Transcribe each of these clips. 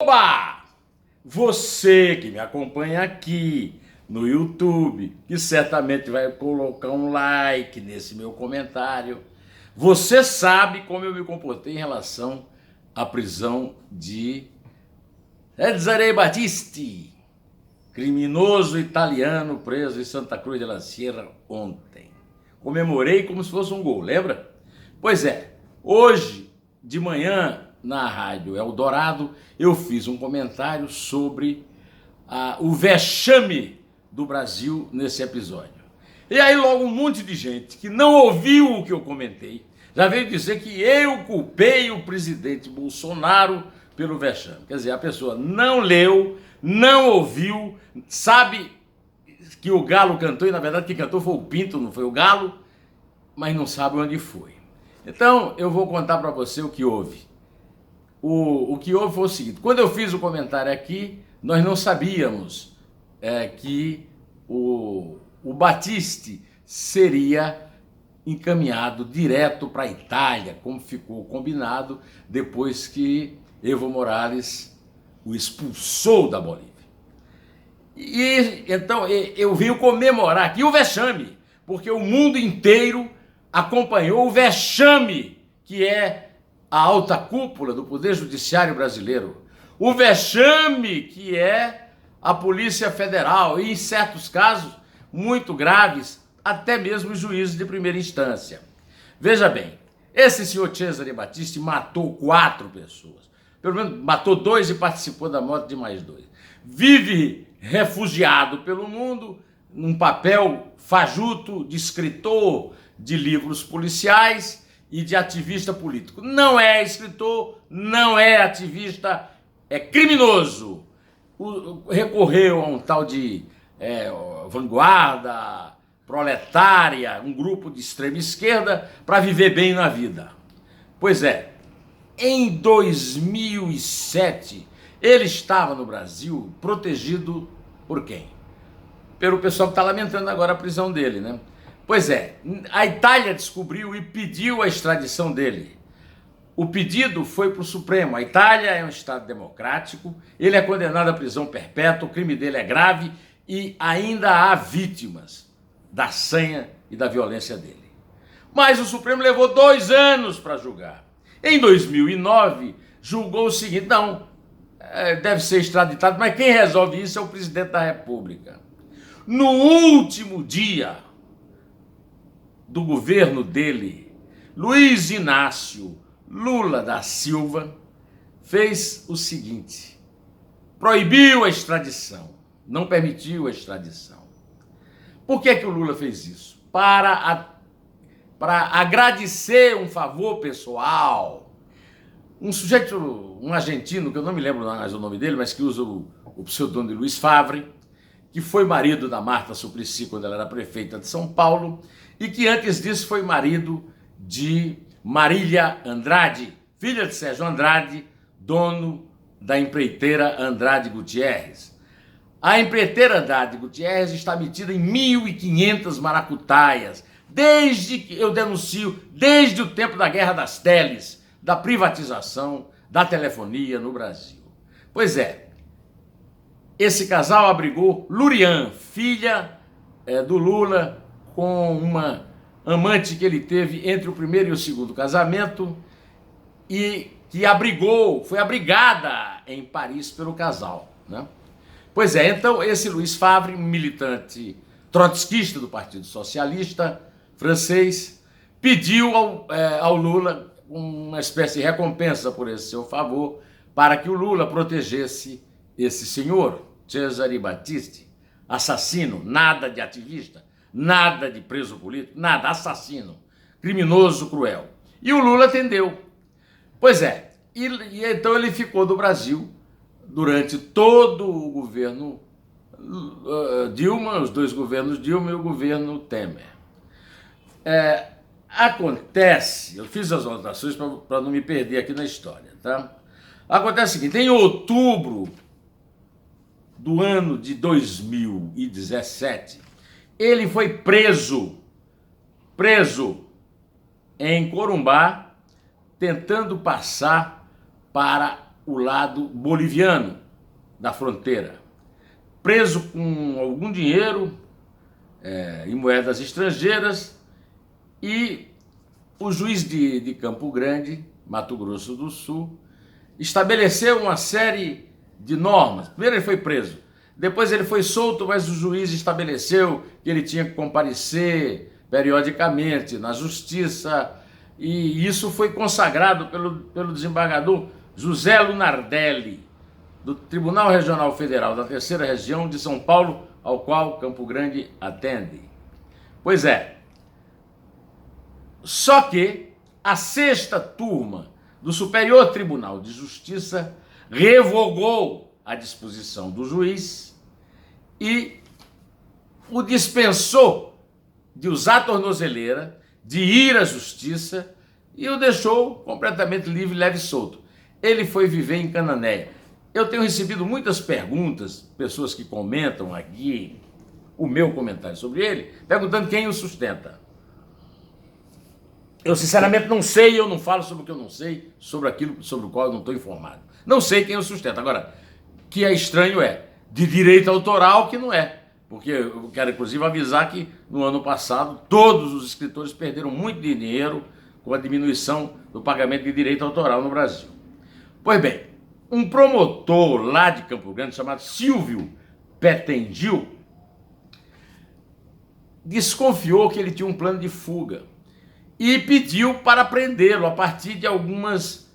Oba! Você que me acompanha aqui no YouTube, que certamente vai colocar um like nesse meu comentário, você sabe como eu me comportei em relação à prisão de Cesare Battisti, criminoso italiano preso em Santa Cruz de la Sierra ontem. Comemorei como se fosse um gol, lembra? Pois é, hoje de manhã na Rádio Eldorado eu fiz um comentário sobre o vexame do Brasil nesse episódio. E aí logo um monte de gente que não ouviu o que eu comentei já veio dizer que eu culpei o presidente Bolsonaro pelo vexame. Quer dizer, a pessoa não leu, não ouviu, sabe que o Galo cantou, e na verdade quem cantou foi o Pinto, não foi o Galo, mas não sabe onde foi. Então eu vou contar para você o que houve. O que houve foi o seguinte: quando eu fiz o comentário aqui, nós não sabíamos que o Battisti seria encaminhado direto para a Itália, como ficou combinado depois que Evo Morales o expulsou da Bolívia. E então eu vim comemorar aqui o vexame, porque o mundo inteiro acompanhou o vexame que é a alta cúpula do Poder Judiciário brasileiro, o vexame que é a Polícia Federal e, em certos casos muito graves, até mesmo os juízes de primeira instância. Veja bem, esse senhor Cesare Battisti matou 4 pessoas, pelo menos matou 2 e participou da morte de mais 2. Vive refugiado pelo mundo, num papel fajuto de escritor de livros policiais e de ativista político. Não é escritor, não é ativista, é criminoso. Recorreu a um tal de vanguarda proletária, um grupo de extrema esquerda, para viver bem na vida. Pois é, em 2007, ele estava no Brasil protegido por quem? Pelo pessoal que está lamentando agora a prisão dele, né? Pois é, a Itália descobriu e pediu a extradição dele. O pedido foi para o Supremo. A Itália é um Estado democrático, ele é condenado à prisão perpétua, o crime dele é grave e ainda há vítimas da sanha e da violência dele. Mas o Supremo levou 2 anos para julgar. Em 2009, julgou o seguinte: não, deve ser extraditado, mas quem resolve isso é o presidente da República. No último dia do governo dele, Luiz Inácio Lula da Silva fez o seguinte: proibiu a extradição, não permitiu a extradição. Por que o Lula fez isso? Para agradecer um favor pessoal. Um sujeito, um argentino, que eu não me lembro mais o nome dele, mas que usa o pseudônimo de Luiz Favre, que foi marido da Marta Suplicy quando ela era prefeita de São Paulo, e que antes disso foi marido de Marília Andrade, filha de Sérgio Andrade, dono da empreiteira Andrade Gutierrez. A empreiteira Andrade Gutierrez está metida em 1.500 maracutaias, desde que eu denuncio, desde o tempo da Guerra das Teles, da privatização da telefonia no Brasil. Pois é, esse casal abrigou Lurian, filha do Lula, com uma amante que ele teve entre o primeiro e o segundo casamento, e que foi abrigada em Paris pelo casal, né? Pois é, então esse Luiz Favre, um militante trotskista do Partido Socialista francês, pediu ao Lula uma espécie de recompensa por esse seu favor, para que o Lula protegesse esse senhor, Cesare Battisti, assassino, nada de ativista, nada de preso político, nada, assassino, criminoso, cruel. E o Lula atendeu. Pois é, e então ele ficou do Brasil durante todo o governo Dilma, os 2 governos Dilma e o governo Temer. Acontece, eu fiz as anotações para não me perder aqui na história, tá? Acontece o seguinte: em outubro do ano de 2017, ele foi preso em Corumbá, tentando passar para o lado boliviano da fronteira, preso com algum dinheiro em moedas estrangeiras, e o juiz de Campo Grande, Mato Grosso do Sul, estabeleceu uma série de normas. Primeiro ele foi preso, depois ele foi solto, mas o juiz estabeleceu que ele tinha que comparecer periodicamente na justiça, e isso foi consagrado pelo desembargador José Lunardelli, do Tribunal Regional Federal da Terceira Região de São Paulo, ao qual Campo Grande atende. Pois é, só que a sexta turma do Superior Tribunal de Justiça revogou a disposição do juiz e o dispensou de usar tornozeleira, de ir à justiça, e o deixou completamente livre, leve e solto. Ele foi viver em Cananéia. Eu tenho recebido muitas perguntas, pessoas que comentam aqui o meu comentário sobre ele, perguntando quem o sustenta. Eu sinceramente não sei, eu não falo sobre o que eu não sei, sobre aquilo sobre o qual eu não estou informado. Não sei quem o sustenta. Agora, que é estranho de direito autoral que não é. Porque eu quero inclusive avisar que no ano passado todos os escritores perderam muito dinheiro com a diminuição do pagamento de direito autoral no Brasil. Pois bem, um promotor lá de Campo Grande chamado Silvio Petengil desconfiou que ele tinha um plano de fuga e pediu para prendê-lo a partir de algumas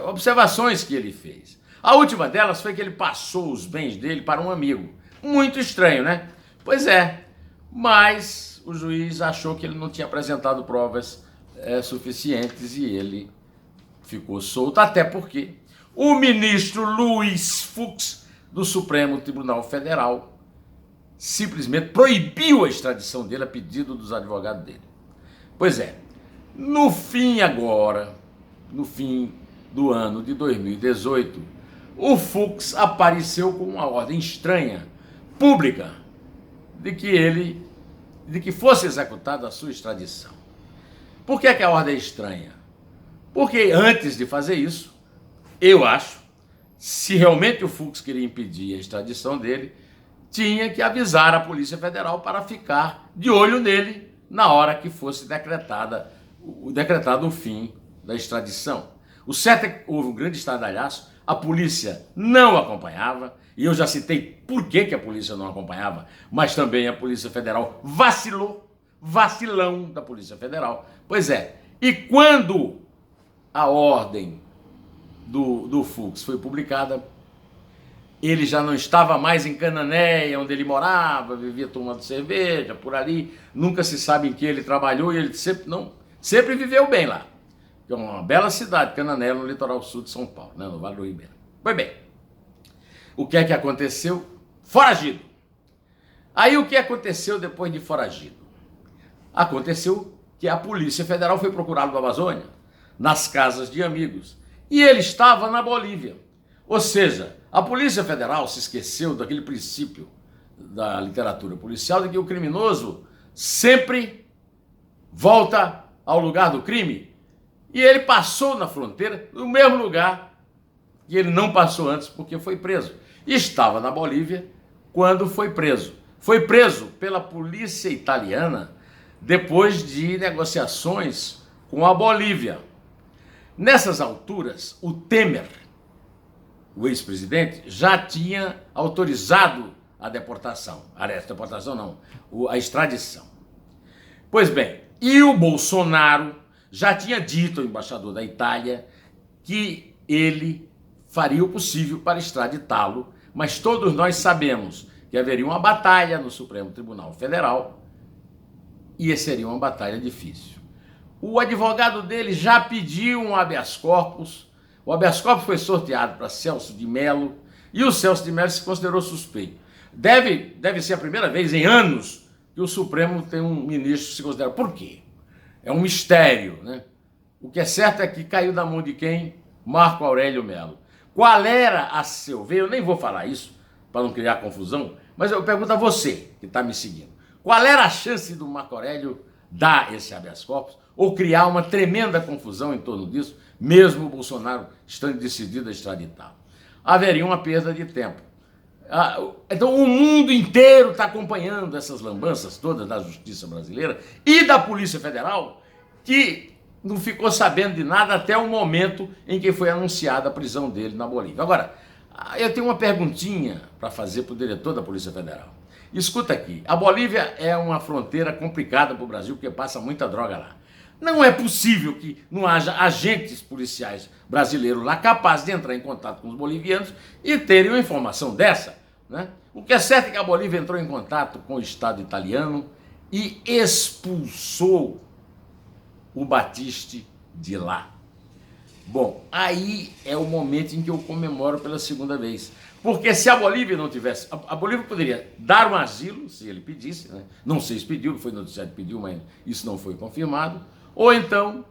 observações que ele fez. A última delas foi que ele passou os bens dele para um amigo. Muito estranho, né? Pois é, mas o juiz achou que ele não tinha apresentado provas suficientes e ele ficou solto, até porque o ministro Luiz Fux, do Supremo Tribunal Federal, simplesmente proibiu a extradição dele a pedido dos advogados dele. Pois é, no fim do ano de 2018, o Fux apareceu com uma ordem estranha, pública, de que fosse executada a sua extradição. Por que a ordem é estranha? Porque antes de fazer isso, eu acho, se realmente o Fux queria impedir a extradição dele, tinha que avisar a Polícia Federal para ficar de olho nele na hora que fosse decretado o fim da extradição. O certo é que houve um grande estardalhaço, a polícia não acompanhava, e eu já citei por que a polícia não acompanhava, mas também a Polícia Federal vacilão da Polícia Federal. Pois é, e quando a ordem do Fux foi publicada, ele já não estava mais em Cananéia, onde ele morava, vivia tomando cerveja por ali, nunca se sabe em que ele trabalhou, e ele sempre viveu bem lá. Que é uma bela cidade, Cananéia, no litoral sul de São Paulo, né, no Vale do Ribeira. Pois bem, o que é que aconteceu? Foragido. Aí o que aconteceu depois de foragido? Aconteceu que a Polícia Federal foi procurá-lo na Amazônia, nas casas de amigos, e ele estava na Bolívia. Ou seja, a Polícia Federal se esqueceu daquele princípio da literatura policial de que o criminoso sempre volta ao lugar do crime, e ele passou na fronteira, no mesmo lugar que ele não passou antes, porque foi preso. Estava na Bolívia quando foi preso. Foi preso pela polícia italiana depois de negociações com a Bolívia. Nessas alturas, o Temer, o ex-presidente, já tinha autorizado a deportação. Aliás, deportação não, a extradição. Pois bem, e o Bolsonaro já tinha dito ao embaixador da Itália que ele faria o possível para extraditá-lo, mas todos nós sabemos que haveria uma batalha no Supremo Tribunal Federal e seria uma batalha difícil. O advogado dele já pediu um habeas corpus, o habeas corpus foi sorteado para Celso de Mello e o Celso de Mello se considerou suspeito. Deve ser a primeira vez em anos que o Supremo tem um ministro que se considera. Por quê? É um mistério, né? O que é certo é que caiu da mão de quem? Marco Aurélio Mello. Qual era, a seu ver, eu nem vou falar isso para não criar confusão, mas eu pergunto a você que está me seguindo, qual era a chance do Marco Aurélio dar esse habeas corpus ou criar uma tremenda confusão em torno disso mesmo o Bolsonaro estando decidido a extraditá-lo. Haveria uma perda de tempo. Então o mundo inteiro está acompanhando essas lambanças todas da justiça brasileira e da Polícia Federal, que não ficou sabendo de nada até o momento em que foi anunciada a prisão dele na Bolívia. Agora, eu tenho uma perguntinha para fazer para o diretor da Polícia Federal. Escuta aqui, a Bolívia é uma fronteira complicada para o Brasil, porque passa muita droga lá. Não é possível que não haja agentes policiais brasileiros lá capazes de entrar em contato com os bolivianos e terem uma informação dessa, né? O que é certo é que a Bolívia entrou em contato com o Estado italiano e expulsou o Batiste de lá. Bom, aí é o momento em que eu comemoro pela segunda vez. Porque se a Bolívia não tivesse... A Bolívia poderia dar um asilo, se ele pedisse, né? Não sei se pediu, foi noticiado que pediu, mas isso não foi confirmado. Ou então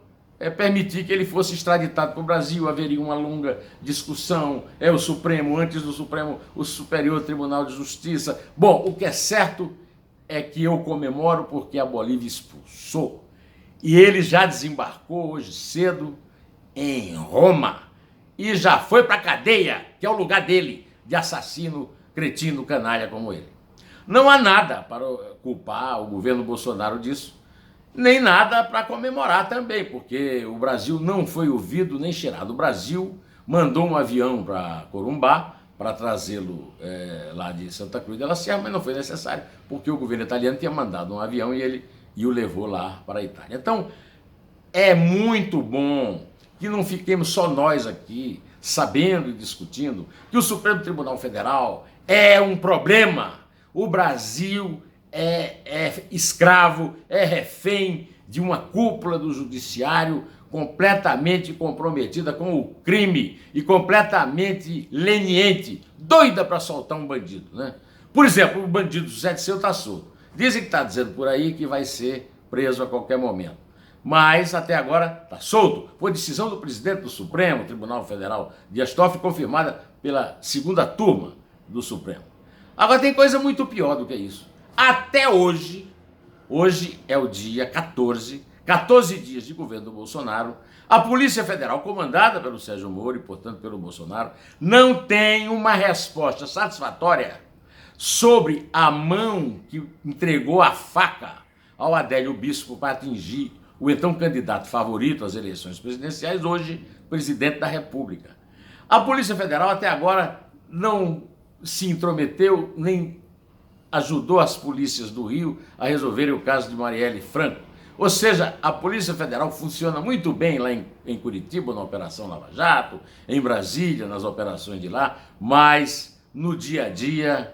permitir que ele fosse extraditado para o Brasil, haveria uma longa discussão, o Supremo, antes do Supremo, o Superior Tribunal de Justiça. Bom, o que é certo é que eu comemoro porque a Bolívia expulsou. E ele já desembarcou hoje cedo em Roma e já foi para a cadeia, que é o lugar dele, de assassino, cretino, canalha como ele. Não há nada para culpar o governo Bolsonaro disso, nem nada para comemorar também, porque o Brasil não foi ouvido nem cheirado. O Brasil mandou um avião para Corumbá para trazê-lo lá de Santa Cruz de la Sierra, mas não foi necessário, porque o governo italiano tinha mandado um avião e o levou lá para a Itália. Então, é muito bom que não fiquemos só nós aqui sabendo e discutindo que o Supremo Tribunal Federal é um problema. O Brasil é escravo, é refém de uma cúpula do judiciário completamente comprometida com o crime e completamente leniente, doida para soltar um bandido, né? Por exemplo, o bandido José Dirceu está solto. Dizem que está dizendo por aí que vai ser preso a qualquer momento. Mas até agora está solto. Foi decisão do presidente do Supremo Tribunal Federal, Dias Toffoli, confirmada pela segunda turma do Supremo. Agora tem coisa muito pior do que isso. Até hoje é o dia 14 dias de governo do Bolsonaro, a Polícia Federal, comandada pelo Sérgio Moro e, portanto, pelo Bolsonaro, não tem uma resposta satisfatória sobre a mão que entregou a faca ao Adélio Bispo para atingir o então candidato favorito às eleições presidenciais, hoje presidente da República. A Polícia Federal até agora não se intrometeu, nem ajudou as polícias do Rio a resolverem o caso de Marielle Franco. Ou seja, a Polícia Federal funciona muito bem lá em Curitiba, na Operação Lava Jato, em Brasília, nas operações de lá, mas no dia a dia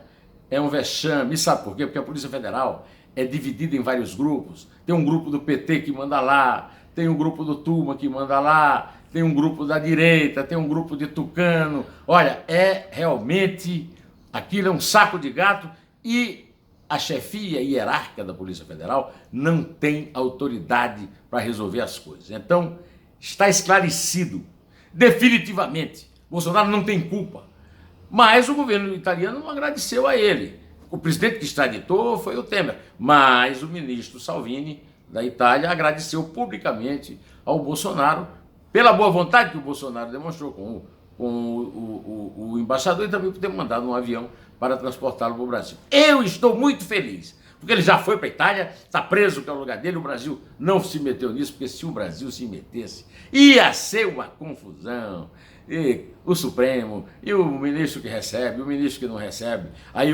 é um vexame. E sabe por quê? Porque a Polícia Federal é dividida em vários grupos. Tem um grupo do PT que manda lá, tem um grupo do Turma que manda lá, tem um grupo da direita, tem um grupo de tucano. Olha, realmente, aquilo é um saco de gato e a chefia hierárquica da Polícia Federal não tem autoridade para resolver as coisas. Então, está esclarecido, definitivamente, Bolsonaro não tem culpa. Mas o governo italiano não agradeceu a ele. O presidente que extraditou foi o Temer, mas o ministro Salvini, da Itália, agradeceu publicamente ao Bolsonaro pela boa vontade que o Bolsonaro demonstrou com o embaixador e também por ter mandado um avião para transportá-lo para o Brasil. Eu estou muito feliz, porque ele já foi para a Itália, está preso, que é o lugar dele, o Brasil não se meteu nisso, porque se o Brasil se metesse, ia ser uma confusão. E o Supremo, e o ministro que recebe, o ministro que não recebe. Aí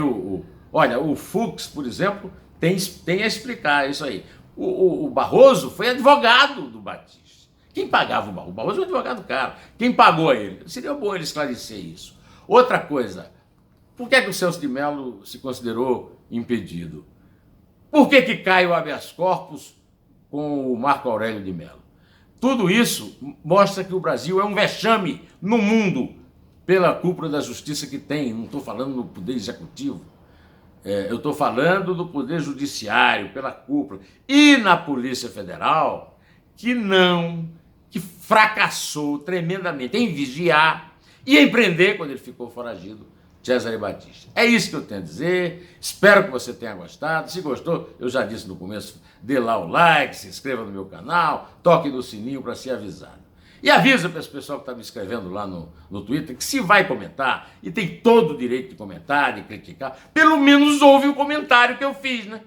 olha, o Fux, por exemplo, tem a explicar isso aí. O Barroso foi advogado do Batiste. Quem pagava o Barroso? O Barroso é um advogado caro. Quem pagou a ele? Seria bom ele esclarecer isso. Outra coisa, por que o Celso de Mello se considerou impedido? Por que cai o habeas corpus com o Marco Aurélio de Mello? Tudo isso mostra que o Brasil é um vexame no mundo pela cúpula da justiça que tem. Não estou falando no poder executivo. Eu estou falando do poder judiciário, pela cúpula. E na Polícia Federal, que fracassou tremendamente em vigiar e em prender, quando ele ficou foragido, Cesare Battisti. É isso que eu tenho a dizer. Espero que você tenha gostado. Se gostou, eu já disse no começo, dê lá o like, se inscreva no meu canal, toque no sininho para ser avisado. E avisa para esse pessoal que está me escrevendo lá no Twitter que se vai comentar, e tem todo o direito de comentar, de criticar, pelo menos ouve o comentário que eu fiz, né?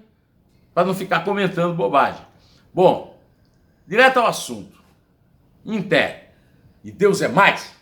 Para não ficar comentando bobagem. Bom, direto ao assunto. Em pé. E Deus é mais.